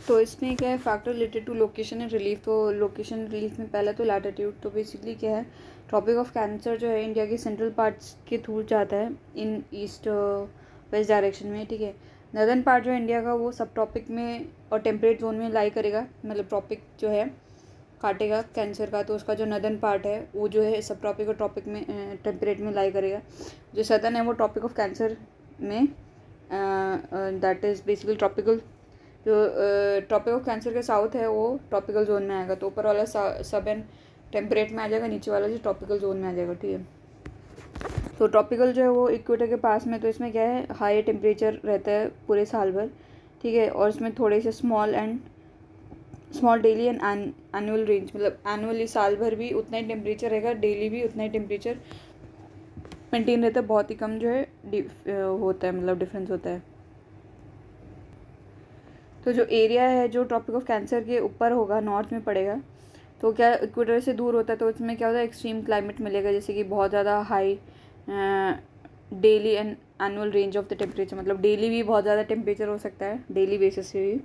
तो इसमें क्या है, factor related to location and relief. तो लोकेशन रिलीफ में पहला तो लैटिट्यूड। तो बेसिकली क्या है, ट्रॉपिक ऑफ कैंसर जो है इंडिया के सेंट्रल पार्ट्स के थ्रू जाता है इन ईस्ट वेस्ट डायरेक्शन में, ठीक है। नर्दर्न पार्ट जो है इंडिया का वो सब ट्रॉपिक में और टेम्परेट जोन में लाई करेगा, मतलब ट्रॉपिक जो है काटेगा कैंसर का, तो उसका जो नर्दर्न पार्ट है वो जो है सब ट्रॉपिक और ट्रॉपिक में टेम्परेट में लाई करेगा। जो सदर्न है वो ट्रॉपिक ऑफ कैंसर में, दैट इज़ बेसिकली ट्रॉपिकल। जो ट्रॉपिक ऑफ कैंसर के साउथ है वो ट्रॉपिकल जोन में आएगा। तो ऊपर वाला सब एंड टेम्परेट में आ जाएगा, नीचे वाला जो ट्रॉपिकल जोन में आ जाएगा, ठीक है। तो ट्रॉपिकल जो है वो इक्वेटर के पास में, तो इसमें क्या है, हाई टेम्परेचर रहता है पूरे साल भर, ठीक है। और इसमें थोड़े से small daily and annual range, मतलब एनुअली साल भर भी उतना ही टेम्परेचर रहेगा, डेली भी उतना ही टेम्परेचर मेंटेन रहता है। बहुत ही कम जो है होता है, मतलब डिफरेंस होता है। तो जो एरिया है जो ट्रॉपिक ऑफ कैंसर के ऊपर होगा, नॉर्थ में पड़ेगा, तो क्या इक्वेटर से दूर होता है, तो इसमें क्या होता है, एक्सट्रीम क्लाइमेट मिलेगा, जैसे कि बहुत ज़्यादा high daily and annual range of the temperature, मतलब डेली भी बहुत ज़्यादा टेम्परेचर हो सकता है, डेली बेसिस पे भी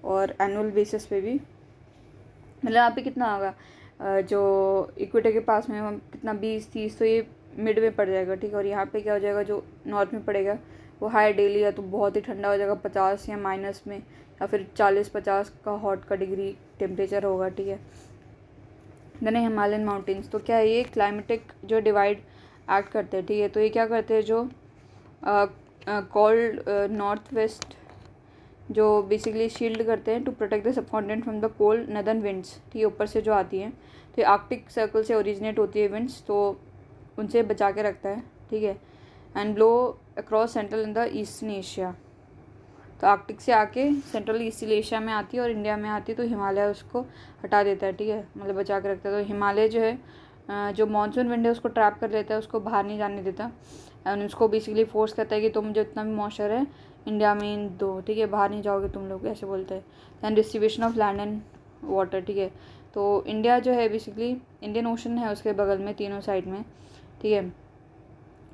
और एनुअल बेसिस पे भी। मतलब यहाँ पे कितना होगा, जो इक्वेटर के पास में कितना 20-30, तो ये मिड में पड़ जाएगा, ठीक है। और यहाँ पे क्या हो जाएगा, जो नॉर्थ में पड़ेगा वो हाई डेली है, तो बहुत ही ठंडा हो जाएगा, 50 या माइनस में, या फिर 40-50 का हॉट का डिग्री टेम्परेचर होगा, ठीक है। देन हिमालयन माउंटेन्स, तो क्या है, ये क्लाइमेटिक जो डिवाइड एक्ट करते हैं, ठीक है। तो ये क्या करते हैं, जो कोल्ड नॉर्थ वेस्ट जो बेसिकली शील्ड करते हैं to protect the subcontinent from the cold northern winds, ठीक है, ऊपर से जो आती हैं, तो ये आर्कटिक सर्कल से ओरिजिनेट होती है विंड्स, तो उनसे बचा के रखता है, ठीक है। And blow across central in the eastern Asia, तो आर्कटिक से आके सेंट्रल ईस्टर्न एशिया में आती है और इंडिया में आती है, तो हिमालय उसको हटा देता है, ठीक है, मतलब बचा के रखता है। तो हिमालय जो है जो मानसून विंड है उसको ट्रैप कर लेता है, उसको बाहर नहीं जाने देता, एंड उसको बेसिकली फोर्स करता है कि तुम जितना भी मॉइस्चर है इंडिया में इन दो, ठीक है, बाहर नहीं जाओगे तुम लोग, ऐसे बोलते हैं। And distribution of land and water, ठीक है। तो इंडिया जो है बेसिकली इंडियन ओशन है उसके बगल में तीनों साइड में, ठीक है,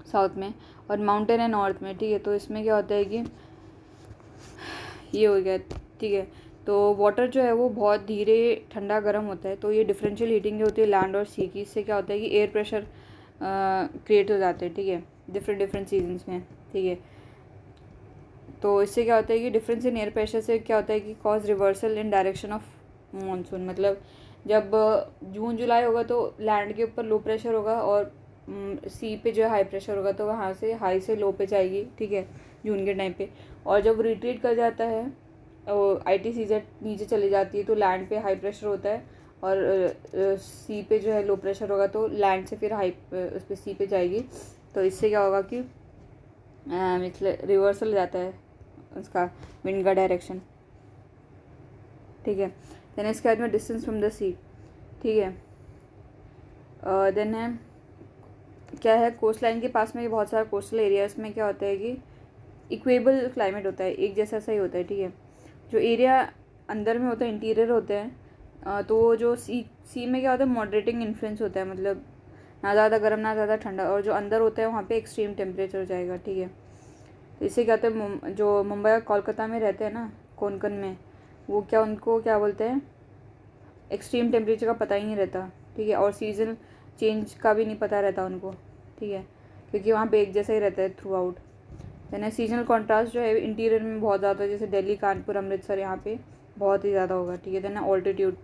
साउथ में, और माउंटेन है नॉर्थ में, ठीक है। तो इसमें क्या होता है कि ये हो गया, ठीक है। तो वाटर जो है वो बहुत धीरे ठंडा गर्म होता है, तो ये डिफरेंशियल हीटिंग जो होती है लैंड और सी की, इससे क्या होता है कि एयर प्रेशर क्रिएट हो जाते हैं, ठीक है, डिफरेंट सीजन्स में, ठीक है। तो इससे क्या होता है कि डिफरेंस इन एयर प्रेशर से क्या होता है कि cause reversal in direction of monsoon, मतलब जब जून जुलाई होगा तो लैंड के ऊपर लो प्रेशर होगा और सी पे जो है हाई प्रेशर होगा, तो वहाँ से हाई से लो पे जाएगी, ठीक है, जून के टाइम पे। और जब रिट्रीट कर जाता है ITCZ नीचे चली जाती है, तो लैंड पे हाई प्रेशर होता है और सी पे जो है लो प्रेशर होगा, तो लैंड से फिर हाई उस पर सी पे जाएगी। तो इससे क्या होगा कि मतलब रिवर्सल हो जाता है उसका विंड का डायरेक्शन, ठीक है। देन इसके बाद में डिस्टेंस फ्रॉम द सी, ठीक है। देन है क्या है, कोस्ट लाइन के पास में बहुत सारा कोस्टल एरियाज में क्या होता है कि इक्वेबल क्लाइमेट होता है, एक जैसा सा ही होता है, ठीक है। जो एरिया अंदर में होता है, इंटीरियर होते हैं, तो वो जो सी में क्या होता है, मॉडरेटिंग इन्फ्लुएंस होता है, मतलब ना ज़्यादा गर्म ना ज़्यादा ठंडा, और जो अंदर होता है वहाँ पे एक्सट्रीम टेम्परेचर हो जाएगा, ठीक है। तो इससे क्या होता है, जो मुंबई और कोलकाता में रहते हैं ना, कोंकण में, वो क्या, उनको क्या बोलते हैं, एक्सट्रीम टेम्परेचर का पता ही नहीं रहता, ठीक है, और सीजन चेंज का भी नहीं पता रहता उनको, ठीक है, क्योंकि वहाँ पे एक जैसा ही रहता है throughout. Then seasonal contrast जो है इंटीरियर में बहुत ज़्यादा है, जैसे दिल्ली, कानपुर, अमृतसर, यहाँ पे बहुत ही ज़्यादा होगा, ठीक है। देन ऑल्टीट्यूड,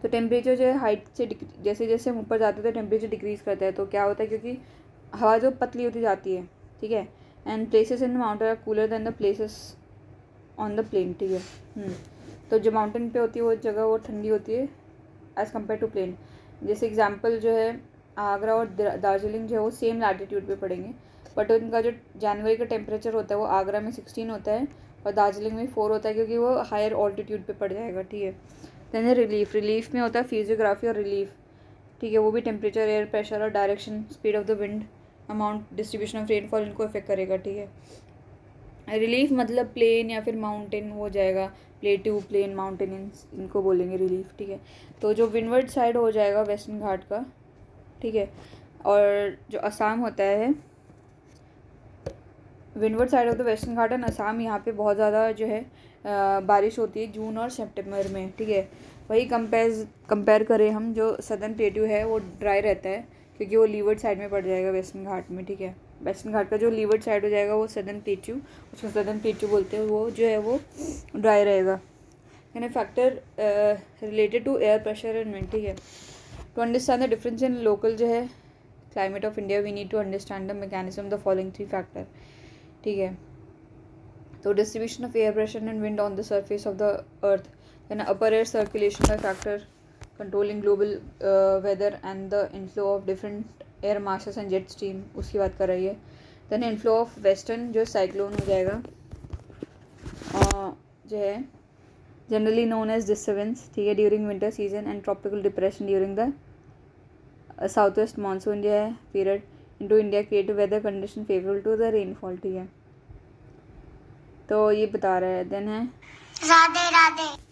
तो टेम्परेचर जो है हाइट से जैसे जैसे हम ऊपर जाते हैं तो टेम्परेचर डिक्रीज़ करता है, तो क्या होता है, क्योंकि हवा जो पतली होती जाती है, ठीक है। And places in the mountain are cooler than the places on the plain, ठीक है। तो जो माउंटेन पे होती है वो जगह वो ठंडी होती है एज़ कम्पेयर टू प्लेन। जैसे एग्जांपल जो है आगरा और दार्जिलिंग जो है वो सेम लैटिट्यूड पे पड़ेंगे, बट उनका जो जनवरी का टेम्परेचर होता है वो आगरा में 16 होता है और दार्जिलिंग में 4 होता है, क्योंकि वो हायर ऑल्टीट्यूड पे पड़ जाएगा, ठीक है। देन रिलीफ में होता है फिजियोग्राफी और रिलीफ, ठीक है, वो भी टेम्परेचर, एयर प्रेशर और direction, speed of the wind, amount, distribution of rainfall, इनको इफेक्ट करेगा, ठीक है। रिलीफ मतलब प्लेन या फिर माउंटेन हो जाएगा, प्लेट्यू, प्लेन, माउंटेन, इनको बोलेंगे रिलीफ, ठीक है। तो जो विंडवर्ड साइड हो जाएगा वेस्टर्न घाट का, ठीक है, और जो असम होता है, windward side of the western Ghat and Assam, यहाँ पे बहुत ज़्यादा जो है बारिश होती है जून और सितंबर में, ठीक है। वही कंपेयर करें हम, जो सदर्न प्लेट्यू है वो ड्राई रहता है क्योंकि वो लीवर्ड साइड में पड़ जाएगा वेस्टर्न घाट में, ठीक है। वेस्टर्न घाट का जो लीवर्ड साइड हो जाएगा वो सदर्न प्लेट्यू, उसको सदर्न प्लेट्यू बोलते हैं, वो जो है वो ड्राई रहेगा। And factor related to air pressure and wind, ठीक है। To understand the difference in local जो है climate of India, we need to understand the mechanism the following 3 factor, ठीक है। तो distribution of air pressure and wind on the surface of the earth, then upper air circulation का factor controlling global weather and the inflow of different air masses and jet stream, उसकी बात कर रही है। Then inflow of western जो cyclone हो जाएगा जो है जनरली नोन एज डिस्टर्बेंस, ठीक है, during winter season and tropical depression during the south west monsoon जो है period into India create weather condition favourable to the rainfall, ठीक है। तो ये बता रहा है। देन है राधे राधे।